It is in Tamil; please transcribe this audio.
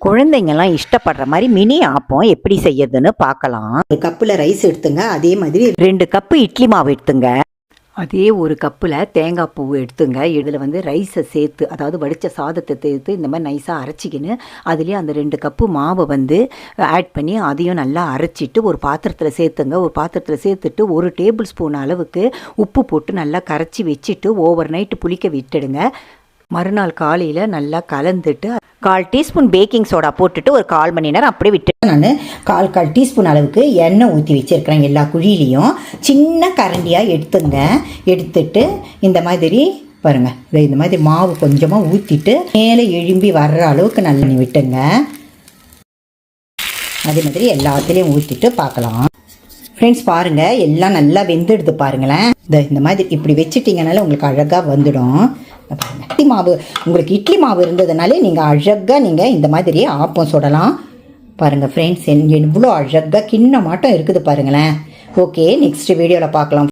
குழந்தைங்கலாம் இஷ்டப்படுற மாதிரி மினி ஆப்பம் எப்படி செய்யறதுன்னு பார்க்கலாம். ஒரு கப்பில் ரைஸ் எடுத்துங்க. அதே மாதிரி 2 கப்பு இட்லி மாவு எடுத்துங்க. அதே ஒரு கப்பில் தேங்காய் பூ எடுத்துங்க. இதில் ரைஸை சேர்த்து, அதாவது வடித்த சாதத்தை சேர்த்து இந்த மாதிரி நைஸாக அரைச்சிக்கின்னு அதுலேயே அந்த 2 கப்பு மாவை ஆட் பண்ணி அதையும் நல்லா அரைச்சிட்டு ஒரு பாத்திரத்தில் சேர்த்துங்க. ஒரு பாத்திரத்தில் சேர்த்துட்டு 1 டேபிள் ஸ்பூன் அளவுக்கு உப்பு போட்டு நல்லா கரைச்சி வச்சுட்டு ஓவர் நைட்டு புளிக்க விட்டுடுங்க. மறுநாள் காலையில் நல்லா கலந்துட்டு 1/4 டீஸ்பூன் பேக்கிங் சோடா போட்டுட்டு ஒரு 1/4 மணி நேரம் அப்படியே விட்டு நான் 1/4 டீஸ்பூன் அளவுக்கு எண்ணெய் ஊற்றி வச்சுருக்கிறேன். எல்லா குழியிலையும் சின்ன கரண்டியாக எடுத்துட்டு இந்த மாதிரி பாருங்கள், இந்த மாதிரி மாவு கொஞ்சமாக ஊற்றிட்டு மேலே எழும்பி வர்ற அளவுக்கு நல்லா விட்டுங்க. அதே மாதிரி எல்லாத்துலேயும் ஊற்றிட்டு பார்க்கலாம். ஃப்ரெண்ட்ஸ் பாருங்கள், எல்லாம் நல்லா வெந்துடுது பாருங்களேன். இந்த மாதிரி இப்படி வச்சுட்டிங்கனால உங்களுக்கு அழகாக வந்துடும். இட்லி மாவு, உங்களுக்கு இட்லி மாவு இருந்ததுனாலே நீங்கள் அழகாக நீங்கள் இந்த மாதிரி ஆப்பம் சுடலாம். பாருங்கள் ஃப்ரெண்ட்ஸ், எவ்வளோ அழகாக கிண்ண மாட்டம் இருக்குது பாருங்களேன். ஓகே, நெக்ஸ்ட் வீடியோவில் பார்க்கலாம்.